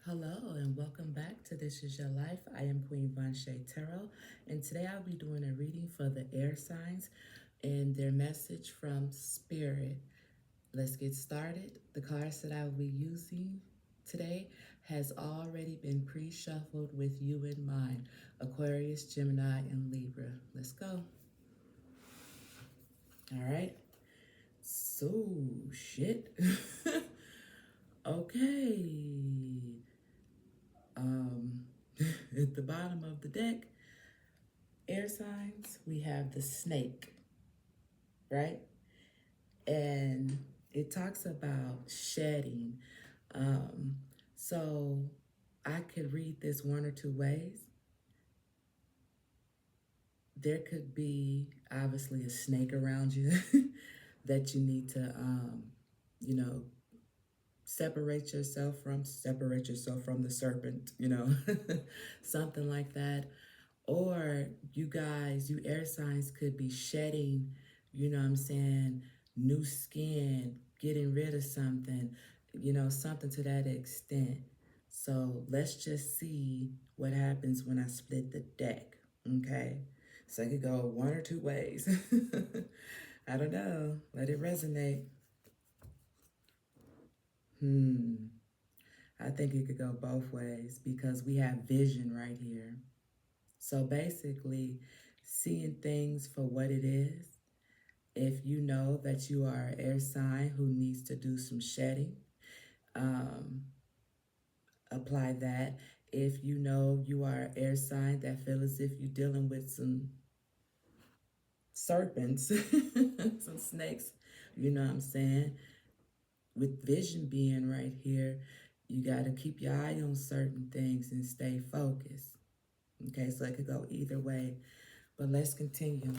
Hello and welcome back to This Is Your Life. I am Queen Vanshay Tarot, and today I'll be doing a reading for the air signs and their message from Spirit. Let's get started. The cards that I will be using today has already been pre-shuffled with you in mind: Aquarius, Gemini, and Libra. Let's go. All right. So, shit. Okay. Um, at the bottom of the deck, air signs, we have the snake, right? And it talks about shedding. Um, so I could read this one or two ways. There could be obviously a snake around you that you need to, you know, separate yourself from the serpent, something like that. Or you guys, you air signs could be shedding, what I'm saying, new skin, getting rid of something, something to that extent. So let's just see what happens when I split the deck, okay? So it could go one or two ways. I don't know. Let it resonate. Hmm. I think it could go both ways because we have vision right here. So basically, seeing things for what it is. If you know that you are an air sign who needs to do some shedding, um, apply that. If you know you are an air sign that feel as if you're dealing with some serpents, some snakes, you know what I'm saying? With vision being right here, you got to keep your eye on certain things and stay focused. Okay, so it could go either way. But let's continue.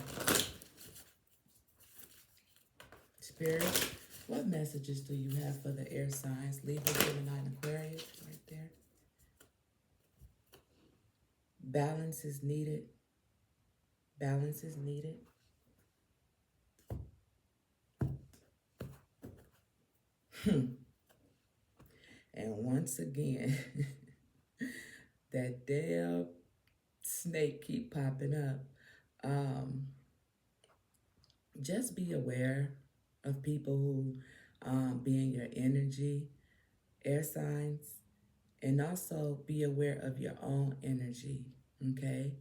Spirit, what messages do you have for the air signs? Libra, Gemini, and Aquarius, right there. Balance is needed. Balance is needed. And once again, that damn snake keep popping up. Um, just be aware of people who be in your energy, air signs, and also be aware of your own energy, okay?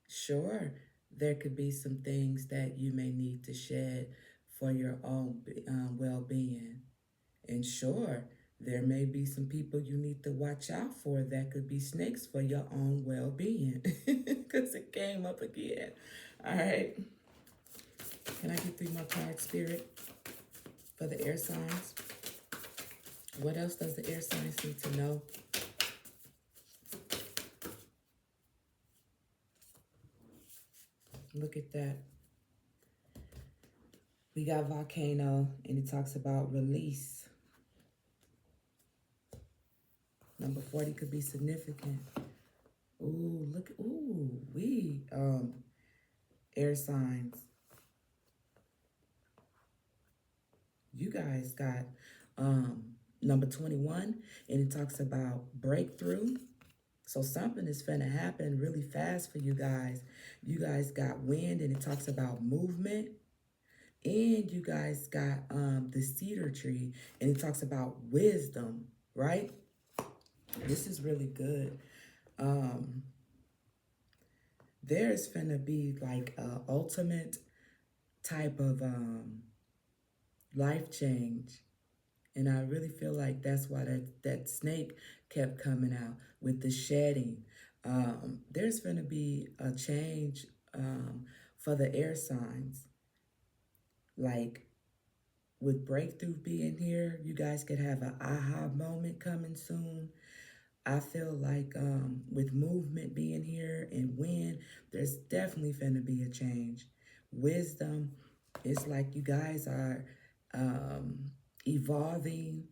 Sure, there could be some things that you may need to shed for your own well-being. And sure, there may be some people you need to watch out for that could be snakes for your own well-being. Because it came up again. All right. Can I get 3 more cards, Spirit, for the air signs? What else does the air signs need to know? Look at that. We got volcano, and it talks about release. Number 40 could be significant. Ooh, look, air signs. You guys got number 21, and it talks about breakthrough. So something is finna happen really fast for you guys. You guys got wind, and it talks about movement. And you guys got the cedar tree, and it talks about wisdom, right? This is really good. There's finna be like a ultimate type of life change. And I really feel like that's why that snake kept coming out with the shedding. There's going to be a change for the air signs. Like with breakthrough being here, you guys could have an aha moment coming soon. I feel like with movement being here and wind, there's definitely going to be a change. Wisdom, it's like you guys are evolving.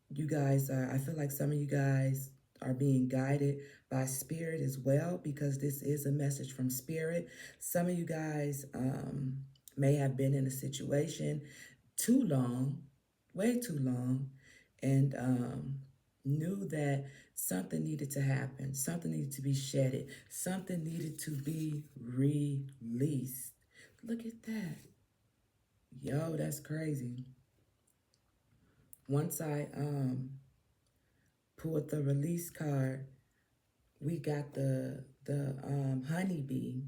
You guys are, I feel like some of you guys are being guided by spirit as well, because this is a message from spirit. Some of you guys may have been in a situation too long, way too long, and knew that something needed to happen, something needed to be shedded, something needed to be released. Look at that. Yo, that's crazy. Once I pulled the release card, we got the honeybee,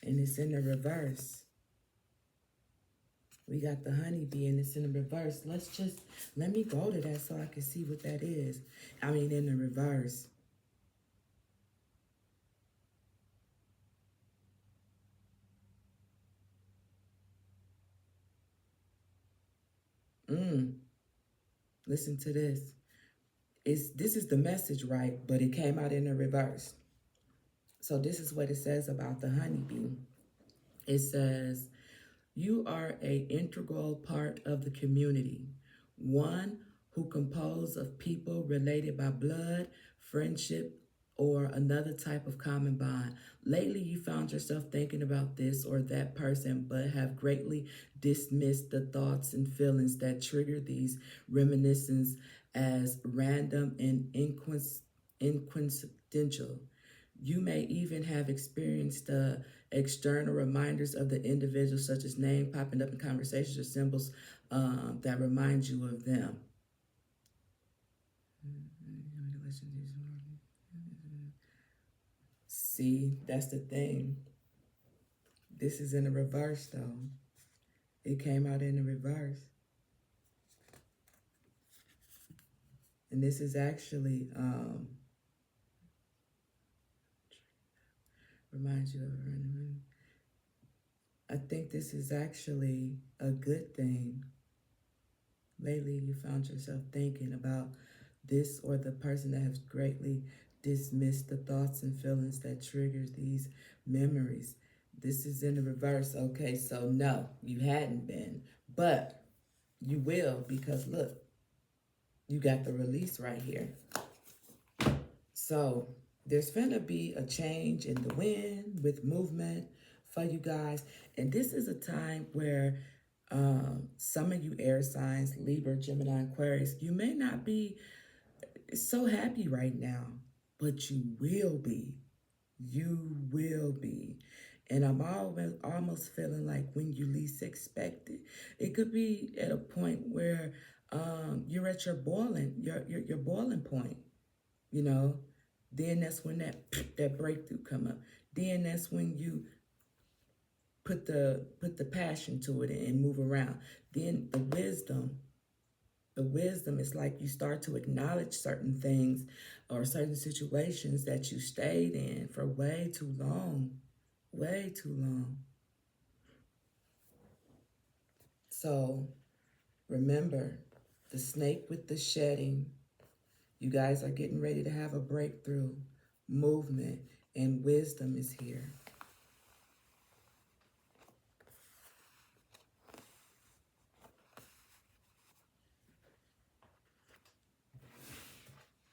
and it's in the reverse. We got the honeybee and it's in the reverse. Let me go to that so I can see what that is. I mean, in the reverse. Listen to this. This is the message, right? But it came out in the reverse. So this is what it says about the honeybee. It says, you are an integral part of the community, one who composed of people related by blood, friendship, or another type of common bond. Lately, you found yourself thinking about this or that person, but have greatly dismissed the thoughts and feelings that trigger these reminiscences as random and inconsequential. You may even have experienced the external reminders of the individual, such as name popping up in conversations or symbols that remind you of them. See, that's the thing. This is in the reverse, though. It came out in the reverse. And this is actually, reminds you of, I think this is actually a good thing. Lately, you found yourself thinking about this or the person that has greatly dismissed the thoughts and feelings that trigger these memories. This is in the reverse. Okay, so no, you hadn't been, but you will, because look, you got the release right here. So there's gonna be a change in the wind with movement for you guys. And this is a time where some of you air signs, Libra, Gemini, Aquarius, you may not be so happy right now, but you will be. You will be. And I'm almost feeling like when you least expect it, it could be at a point where you're at your boiling point, you know. Then that's when that breakthrough come up. Then that's when you put the passion to it and move around. Then the wisdom is like you start to acknowledge certain things or certain situations that you stayed in for way too long. Way too long. So remember, the snake with the shedding. You guys are getting ready to have a breakthrough. Movement and wisdom is here.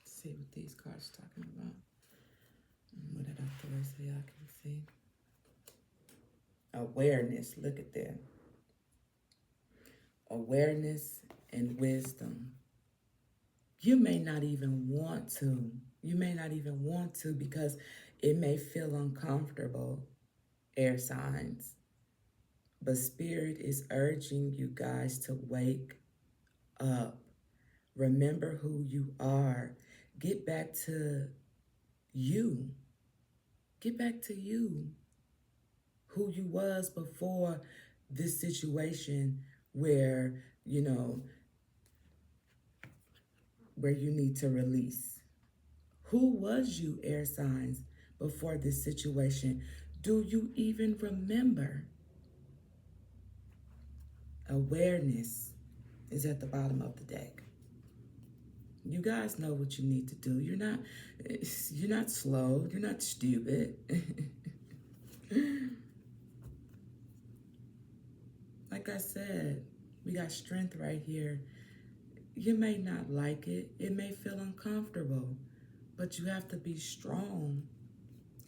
Let's see what these cards are talking about. What did I throw so y'all can see? Awareness. Look at that. Awareness and wisdom. You may not even want to. You may not even want to because it may feel uncomfortable, air signs. But Spirit is urging you guys to wake up. Remember who you are. Get back to you. Get back to you. Who you was before this situation where, where you need to release. Who was you, air signs, before this situation? Do you even remember? Awareness is at the bottom of the deck. You guys know what you need to do. You're not slow. You're not stupid. Like I said, we got strength right here. You may not like it. It may feel uncomfortable, but you have to be strong.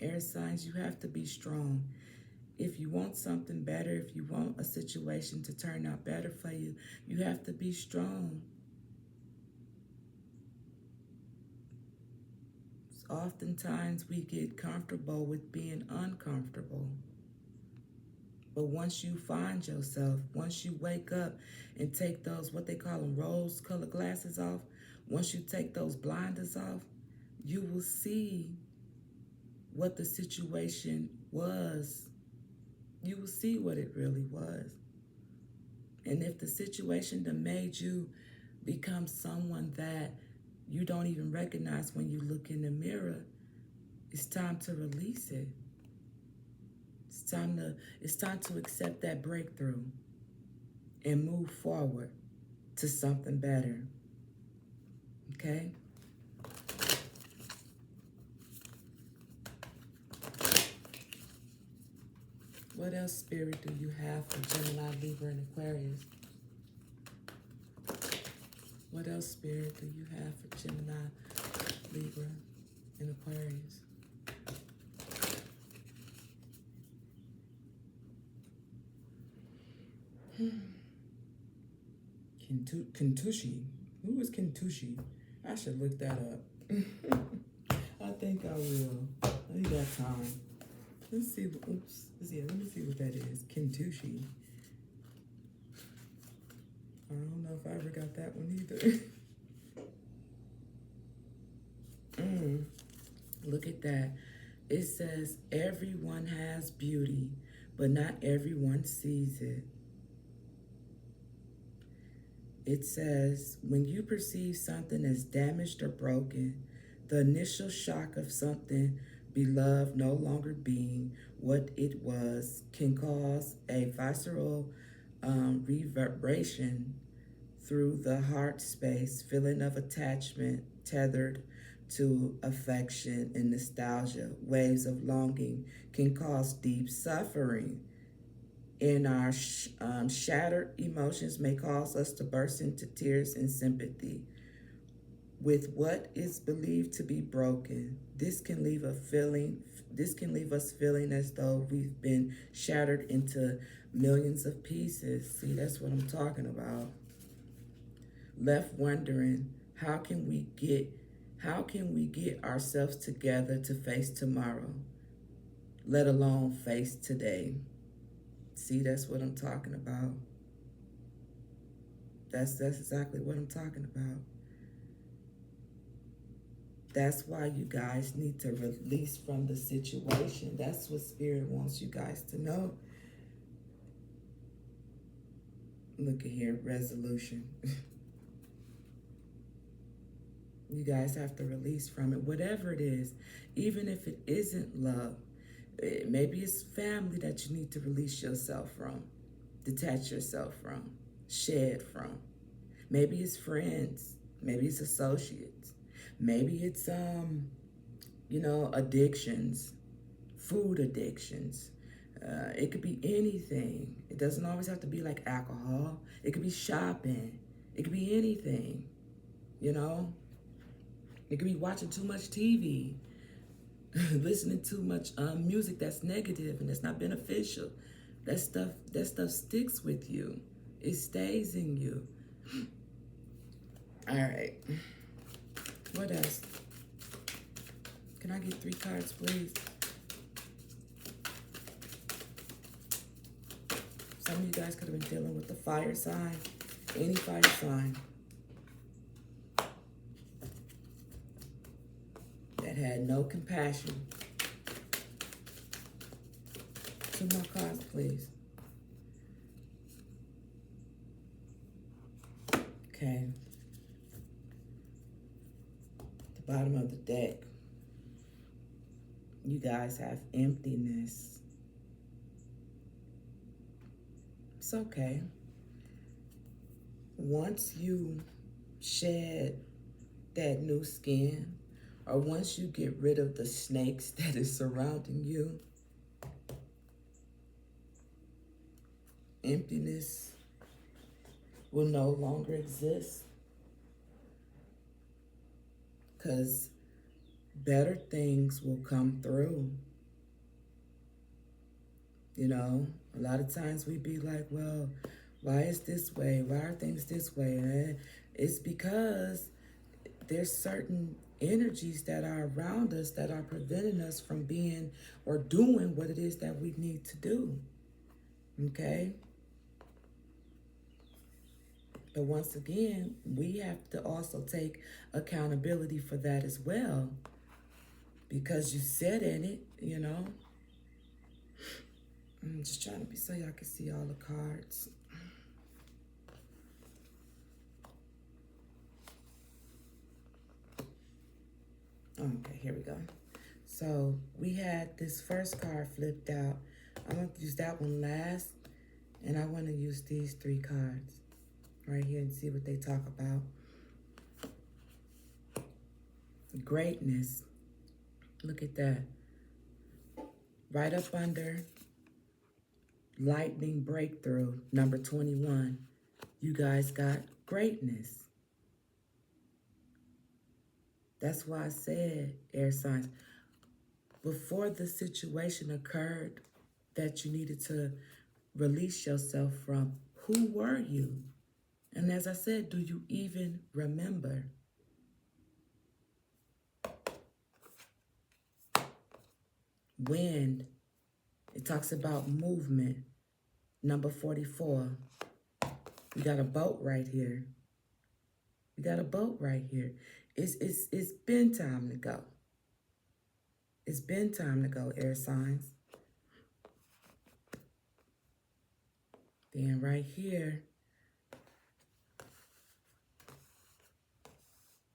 Air signs, you have to be strong. If you want something better, if you want a situation to turn out better for you, you have to be strong. oftentimes we get comfortable with being uncomfortable. But once you find yourself, once you wake up and take those, what they call them, rose colored glasses off, once you take those blinders off, you will see what the situation was. You will see what it really was. And if the situation that made you become someone that you don't even recognize when you look in the mirror, it's time to release it. It's time to accept that breakthrough and move forward to something better. Okay? What else, Spirit, do you have for Gemini, Libra, and Aquarius? What else, Spirit, do you have for Gemini, Libra, and Aquarius? Kentushi. Who is Kentushi? I should look that up. I think I will. I got time. Let's see. Oops. Let me see what that is. Kentushi. I don't know if I ever got that one either. Look at that. It says, everyone has beauty, but not everyone sees it. It says, when you perceive something as damaged or broken, the initial shock of something beloved no longer being what it was can cause a visceral reverberation through the heart space, feeling of attachment tethered to affection and nostalgia. Waves of longing can cause deep suffering. And our shattered emotions may cause us to burst into tears in sympathy with what is believed to be broken. This can leave us feeling as though we've been shattered into millions of pieces. See, that's what I'm talking about. Left wondering, how can we get ourselves together to face tomorrow, let alone face today? See, that's what I'm talking about. That's exactly what I'm talking about. That's why you guys need to release from the situation. That's what Spirit wants you guys to know. Look at here, resolution. You guys have to release from it, whatever it is, even if it isn't love. Maybe it's family that you need to release yourself from, detach yourself from, shed from. Maybe it's friends. Maybe it's associates. Maybe it's, addictions, food addictions. It could be anything. It doesn't always have to be like alcohol. It could be shopping. It could be anything, you know? It could be watching too much TV, listening too much music that's negative and that's not beneficial. That stuff sticks with you. It stays in you. All right. What else? Can I get 3 cards, please? Some of you guys could have been dealing with the fire sign. Any fire sign that had no compassion. 2 more cards, please. Okay. The bottom of the deck. You guys have emptiness. It's okay. Once you shed that new skin, or once you get rid of the snakes that is surrounding you, emptiness will no longer exist. Because better things will come through. You know, a lot of times we be like, well, why is this way? Why are things this way? And it's because there's certain energies that are around us that are preventing us from being or doing what it is that we need to do. Okay? But once again, we have to also take accountability for that as well. Because you said in it, you know. I'm just trying to be so y'all can see all the cards. Okay, here we go. So we had this first card flipped out. I'm going to use that one last. And I want to use these 3 cards right here and see what they talk about. Greatness. Look at that. Right up under lightning breakthrough, number 21. You guys got greatness. That's why I said, air signs, before the situation occurred that you needed to release yourself from, who were you? And as I said, do you even remember? Wind, it talks about movement, number 44. We got a boat right here. We got a boat right here. It's been time to go. It's been time to go, air signs. Then right here,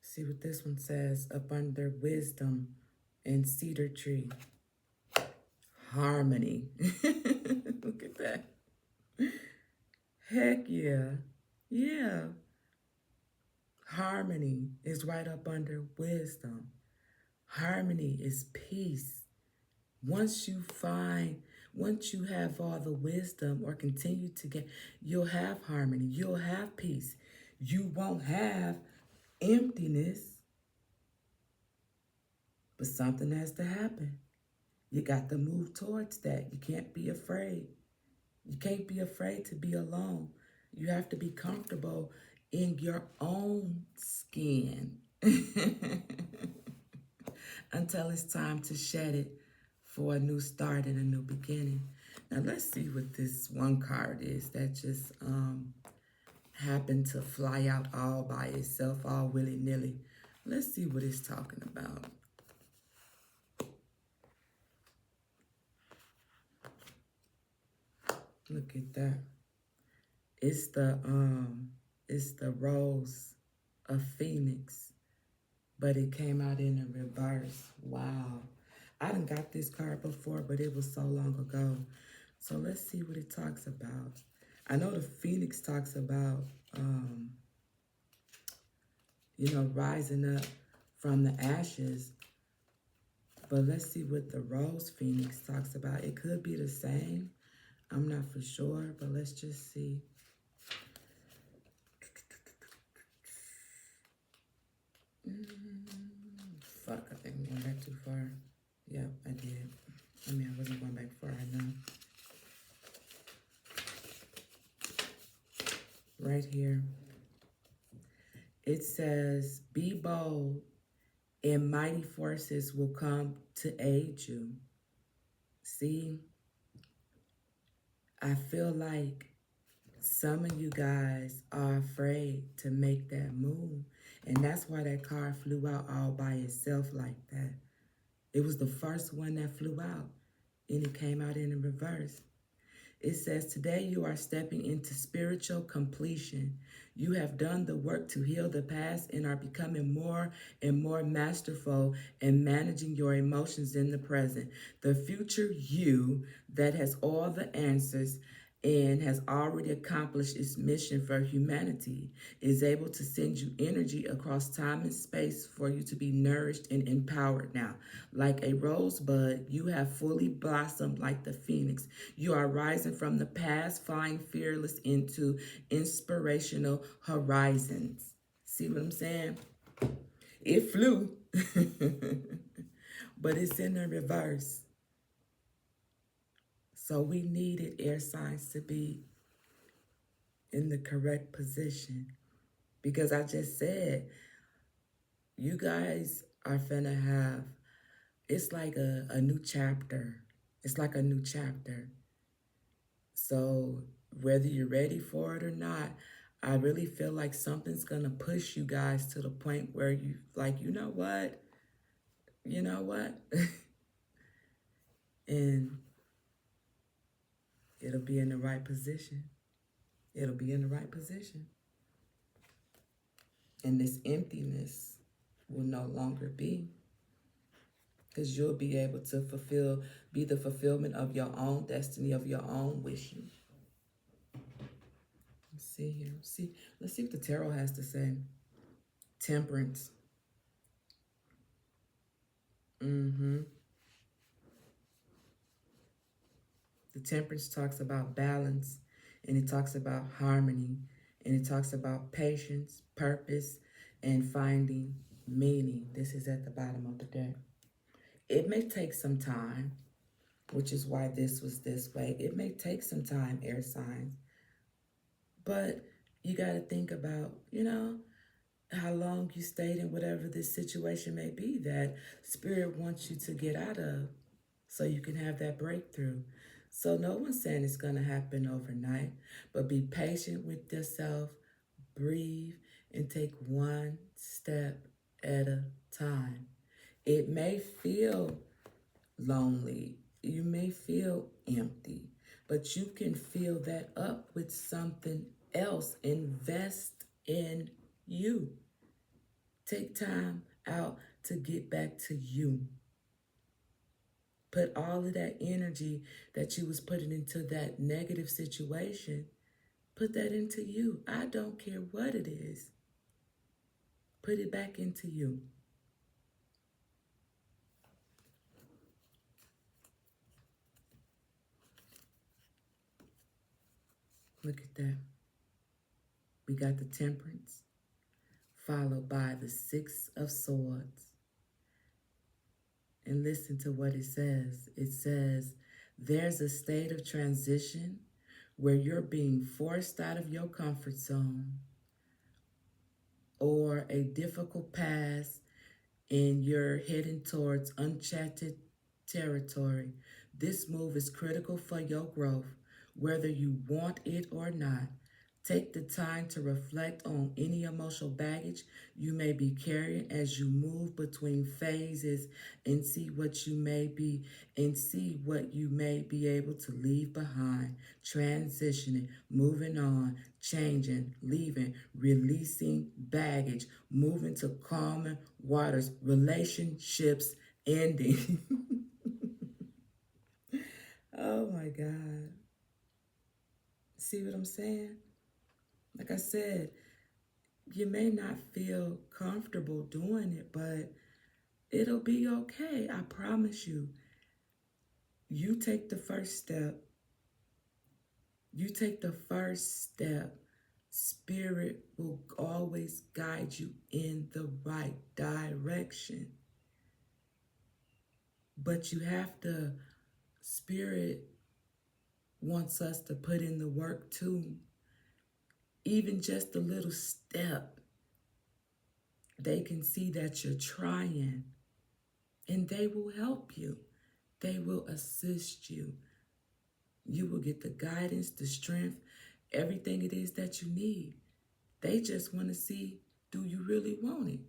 see what this one says, up under wisdom and cedar tree. Harmony. Look at that. Heck yeah. Yeah. Harmony is right up under wisdom. Harmony is peace. Once you have all the wisdom or continue to get, you'll have harmony. You'll have peace. You won't have emptiness. But something has to happen. You got to move towards that. You can't be afraid. You can't be afraid to be alone. You have to be comfortable in your own skin until it's time to shed it for a new start and a new beginning. Now let's see what this one card is that just happened to fly out all by itself, all willy-nilly. Let's see what it's talking about. Look at that. It's the rose of Phoenix, but it came out in a reverse. Wow. I done got this card before, but it was so long ago. So let's see what it talks about. I know the Phoenix talks about, rising up from the ashes. But let's see what the Rose Phoenix talks about. It could be the same. I'm not for sure, but let's just see. Fuck, I think I'm going back too far. Yep, I did. I mean, I wasn't going back far, I know. Right here. It says, be bold and mighty forces will come to aid you. See, I feel like some of you guys are afraid to make that move. And that's why that card flew out all by itself like that. It was the first one that flew out, and it came out in reverse. It says, today you are stepping into spiritual completion. You have done the work to heal the past and are becoming more and more masterful in managing your emotions in the present. The future you that has all the answers and has already accomplished its mission for humanity is able to send you energy across time and space for you to be nourished and empowered now. Like a rosebud, you have fully blossomed like the phoenix. You are rising from the past, flying fearless into inspirational horizons. See what I'm saying? It flew, but it's in the reverse. So we needed air signs to be in the correct position. Because I just said, You guys are finna have, it's like a new chapter. It's like a new chapter. So whether you're ready for it or not, I really feel like something's gonna push you guys to the point where you like, you know what? You know what? And it'll be in the right position. It'll be in the right position. And this emptiness will no longer be. Because you'll be able to be the fulfillment of your own destiny, of your own wishing. Let's see here. Let's see what the tarot has to say. Temperance. Mm-hmm. The temperance talks about balance, and it talks about harmony, and it talks about patience, purpose, and finding meaning. This is at the bottom of the deck. It may take some time, which is why this was this way. It may take some time, air signs, but you got to think about, how long you stayed in whatever this situation may be that spirit wants you to get out of so you can have that breakthrough. So no one's saying it's going to happen overnight, but be patient with yourself, breathe, and take one step at a time. It may feel lonely, you may feel empty, but you can fill that up with something else. Invest in you. Take time out to get back to you. Put all of that energy that you was putting into that negative situation, put that into you. I don't care what it is. Put it back into you. Look at that. We got the Temperance, followed by the Six of Swords. And listen to what it says. It says, there's a state of transition where you're being forced out of your comfort zone or a difficult path and you're heading towards uncharted territory. This move is critical for your growth, whether you want it or not. Take the time to reflect on any emotional baggage you may be carrying as you move between phases and see what you may be able to leave behind. Transitioning, moving on, changing, leaving, releasing baggage, moving to calmer waters, relationships ending. Oh my God. See what I'm saying? Like I said, you may not feel comfortable doing it, but it'll be okay. I promise you. You take the first step. You take the first step. Spirit will always guide you in the right direction. But you have to, Spirit wants us to put in the work too. Even just a little step, they can see that you're trying and they will help you. They will assist you. You will get the guidance, the strength, everything it is that you need. They just want to see, do you really want it?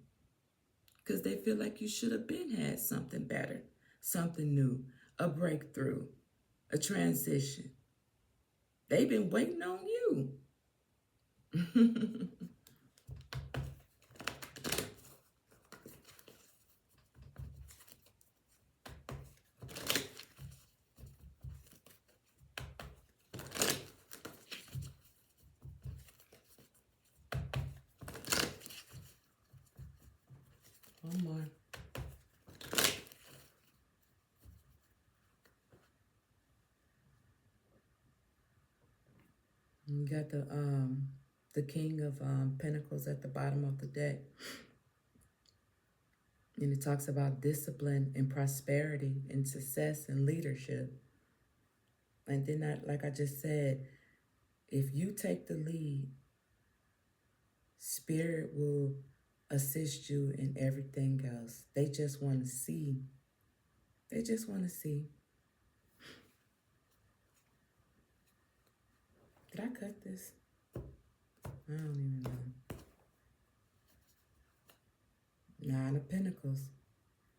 Because they feel like you should have been had something better, something new, a breakthrough, a transition. They've been waiting on you. One more. You got the King of Pentacles at the bottom of the deck. And it talks about discipline and prosperity and success and leadership. And then, like I just said, if you take the lead, Spirit will assist you in everything else. They just want to see. They just want to see. Did I cut this? I don't even know. Nine of Pentacles.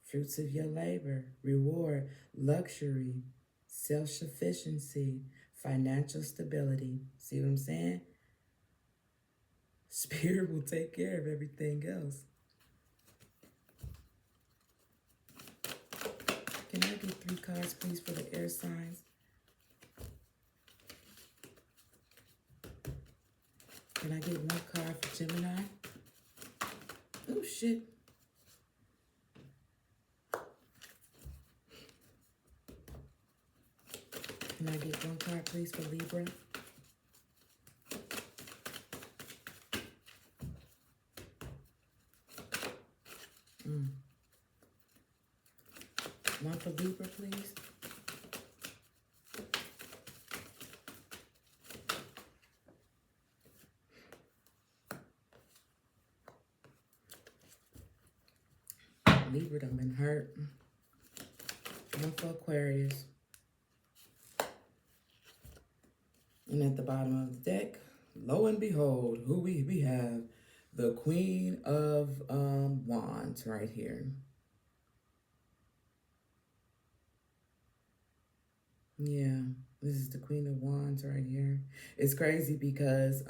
Fruits of your labor, reward, luxury, self-sufficiency, financial stability. See what I'm saying? Spirit will take care of everything else. Can I get 3 cards, please, for the air signs? Can I get 1 card for Gemini? Oh, shit. Can I get 1 card, please, for Libra? One for Libra, please. Libra done been hurt. One for Aquarius. And at the bottom of the deck, lo and behold, who we have? The Queen of Wands right here. Yeah, this is the Queen of Wands right here. It's crazy because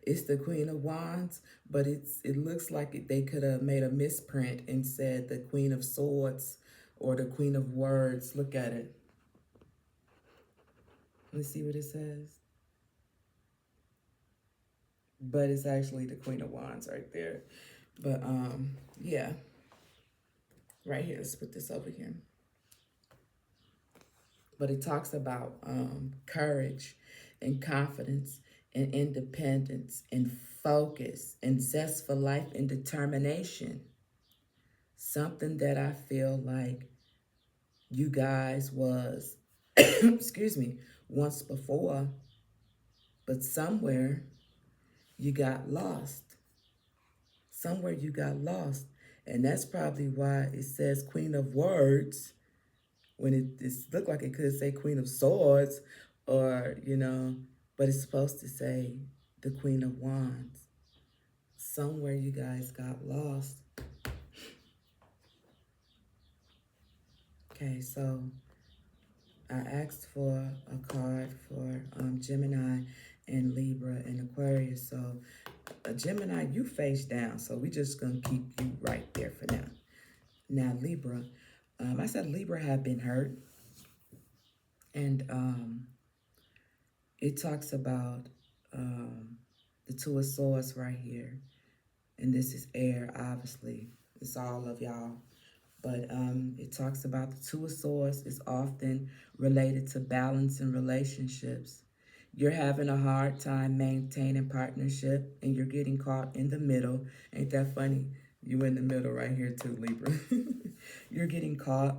it's the Queen of Wands, but it looks like they could have made a misprint and said the Queen of Swords or the Queen of Words. Look at it. Let's see what it says. But it's actually the Queen of Wands right there. But yeah, right here. Let's put this over here. But it talks about courage and confidence and independence and focus and zest for life and determination. Something that I feel like you guys was, excuse me, once before, but somewhere you got lost. Somewhere you got lost. And that's probably why it says Queen of Words when it looked like it could say Queen of Swords or, you know, but it's supposed to say the Queen of Wands. Somewhere you guys got lost. Okay, so I asked for a card for Gemini and Libra and Aquarius. So Gemini, you face down. So we just going to keep you right there for now. Now, Libra, I said Libra had been hurt. And it talks about the Two of Swords right here. And this is air, obviously. It's all of y'all. But it talks about the Two of Swords is often related to balance in relationships. You're having a hard time maintaining partnership and you're getting caught in the middle. Ain't that funny? You in the middle right here too, Libra. You're getting caught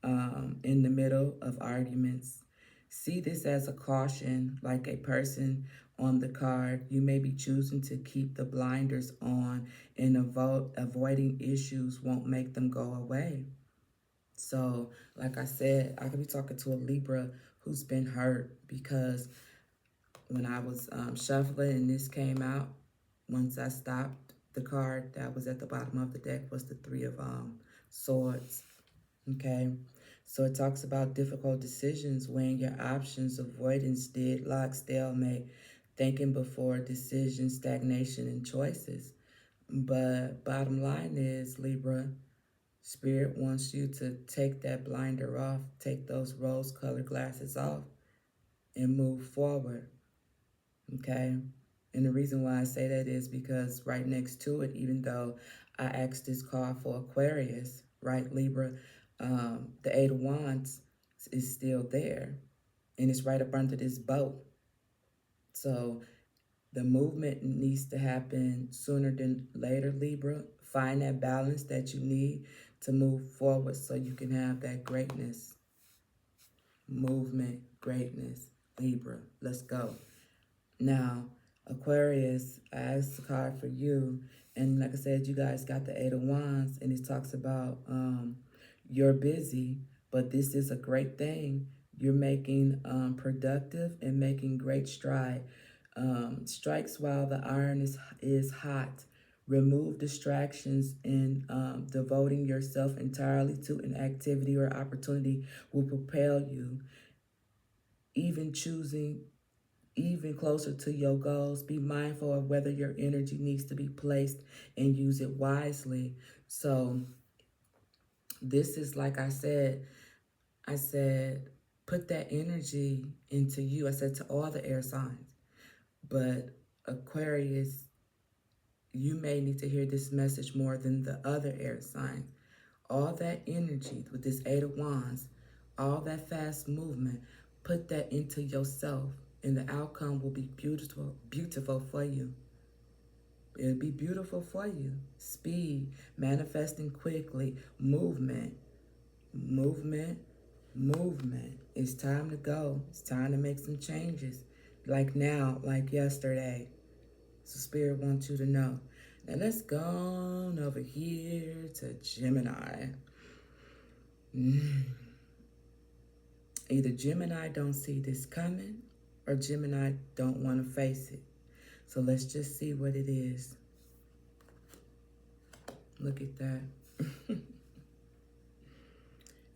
in the middle of arguments. See this as a caution, like a person on the card. You may be choosing to keep the blinders on, and avoiding issues won't make them go away. So, like I said, I could be talking to a Libra who's been hurt because when I was shuffling and this came out, once I stopped, the card that was at the bottom of the deck was the Three of Swords. Okay, so it talks about difficult decisions, weighing your options, avoidance, deadlock, stalemate, thinking before decision, stagnation, and choices. But bottom line is, Libra, Spirit wants you to take that blinder off, take those rose-colored glasses off, and move forward. Okay? And the reason why I say that is because right next to it, even though I asked this card for Aquarius, right, Libra, the Eight of Wands is still there. And it's right up under this boat. So the movement needs to happen sooner than later, Libra. Find that balance that you need to move forward so you can have that greatness. Movement, greatness, Libra. Let's go. Now, Aquarius, I asked the card for you. And like I said, you guys got the Eight of Wands, and it talks about you're busy, but this is a great thing. You're making productive and making great stride. Strikes while the iron is hot. Remove distractions and devoting yourself entirely to an activity or opportunity will propel you. Even choosing even closer to your goals. Be mindful of whether your energy needs to be placed and use it wisely. So this is like I said, put that energy into you. I said to all the air signs, but Aquarius, you may need to hear this message more than the other air signs. All that energy with this Eight of Wands, all that fast movement, put that into yourself, and the outcome will be beautiful, beautiful for you. It'll be beautiful for you. Speed, manifesting quickly, movement, movement, movement. It's time to go. It's time to make some changes. Like now, like yesterday. So Spirit wants you to know. Now let's go on over here to Gemini. Either Gemini don't see this coming or Gemini don't want to face it. So let's just see what it is. Look at that.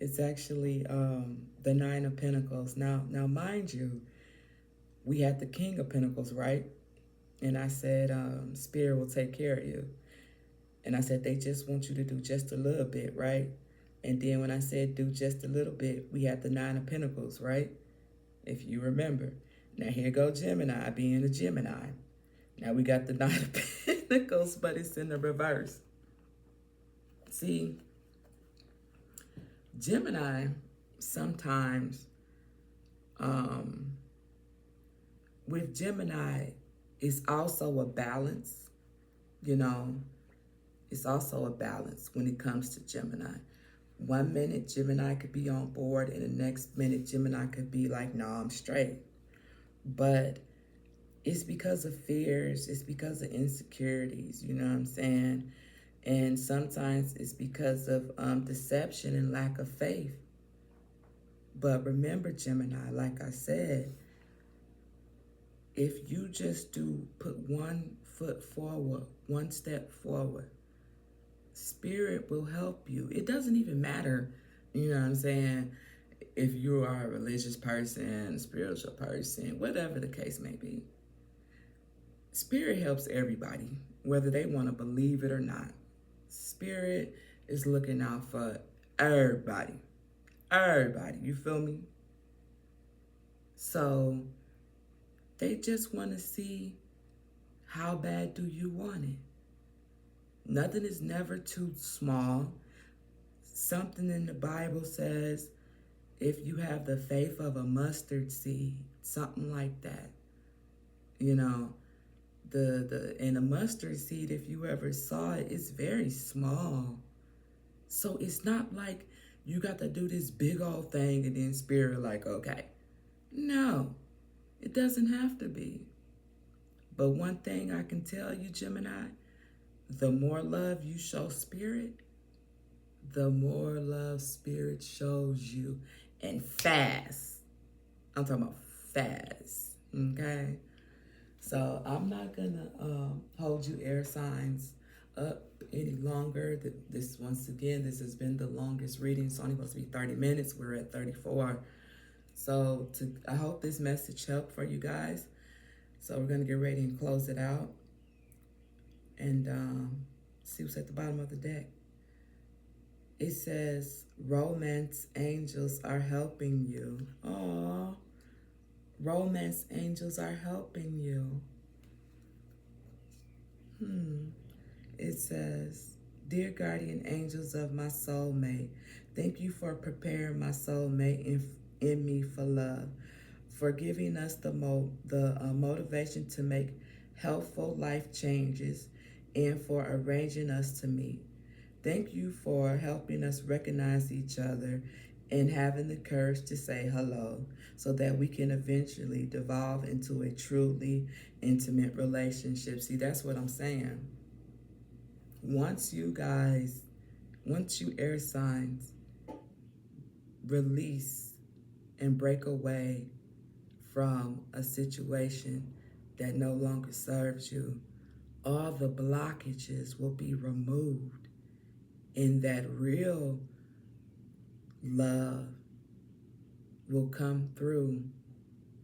It's actually the Nine of Pentacles. Now, mind you, we had the King of Pentacles, right? And I said, Spirit will take care of you. And I said, they just want you to do just a little bit, right? And then when I said do just a little bit, we had the Nine of Pentacles, right? If you remember. Now here go Gemini, being a Gemini. Now we got the Nine of Pentacles, but it's in the reverse. See, Gemini sometimes, with Gemini, it's also a balance, you know. It's also a balance when it comes to Gemini. 1 minute, Gemini could be on board, and the next minute, Gemini could be like, no, I'm straight. But it's because of fears. It's because of insecurities, you know what I'm saying? And sometimes it's because of deception and lack of faith. But remember, Gemini, like I said, if you just put 1 foot forward, 1 step forward, Spirit will help you. It doesn't even matter, you know what I'm saying, if you are a religious person, a spiritual person, whatever the case may be. Spirit helps everybody, whether they want to believe it or not. Spirit is looking out for everybody. Everybody, you feel me? So they just want to see, how bad do you want it? Nothing is never too small. Something in the Bible says, if you have the faith of a mustard seed, something like that. You know, and a mustard seed, if you ever saw it, it's very small. So it's not like you got to do this big old thing and then Spirit like, okay. No, it doesn't have to be. But one thing I can tell you, Gemini, the more love you show Spirit, the more love Spirit shows you. And fast. I'm talking about fast. Okay? So I'm not going to hold you air signs up any longer. Once again, this has been the longest reading. It's only supposed to be 30 minutes. We're at 34. So I hope this message helped for you guys. So we're going to get ready and close it out. And see what's at the bottom of the deck. It says, romance angels are helping you. Aww. Romance angels are helping you. It says, dear guardian angels of my soulmate, thank you for preparing my soulmate in me for love, for giving us the motivation to make helpful life changes, and for arranging us to meet. Thank you for helping us recognize each other and having the courage to say hello so that we can eventually devolve into a truly intimate relationship. See, that's what I'm saying. Once you air signs, release and break away from a situation that no longer serves you, all the blockages will be removed, and that real love will come through,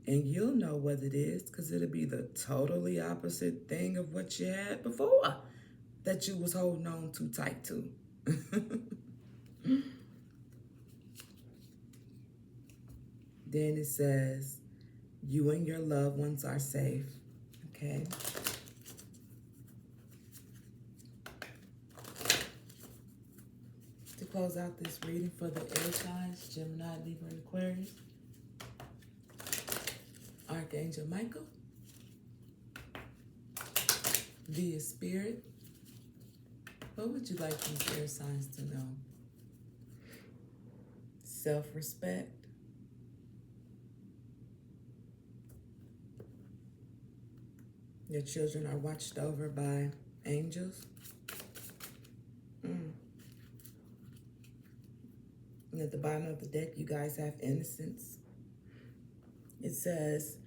and you'll know what it is, because it'll be the totally opposite thing of what you had before that you was holding on too tight to. Then it says, you and your loved ones are safe. Okay. To close out this reading for the air signs, Gemini, Libra, and Aquarius, Archangel Michael, via Spirit, what would you like these air signs to know? Self-respect, your children are watched over by angels. And at the bottom of the deck, you guys have innocence. It says,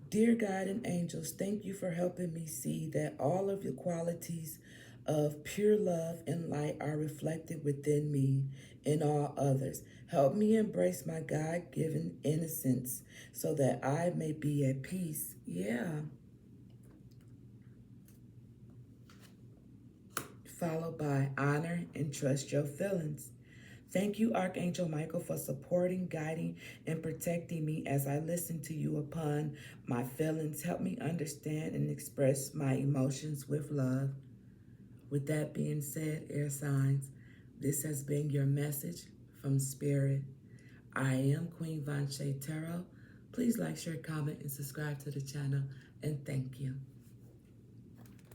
dear God and angels, thank you for helping me see that all of the qualities of pure love and light are reflected within me and all others. Help me embrace my God-given innocence so that I may be at peace. Yeah. Followed by honor and trust your feelings. Thank you, Archangel Michael, for supporting, guiding, and protecting me as I listen to you upon my feelings. Help me understand and express my emotions with love. With that being said, air signs, this has been your message from Spirit. I am Queen Von Shay Tarot. Please like, share, comment, and subscribe to the channel, and thank you.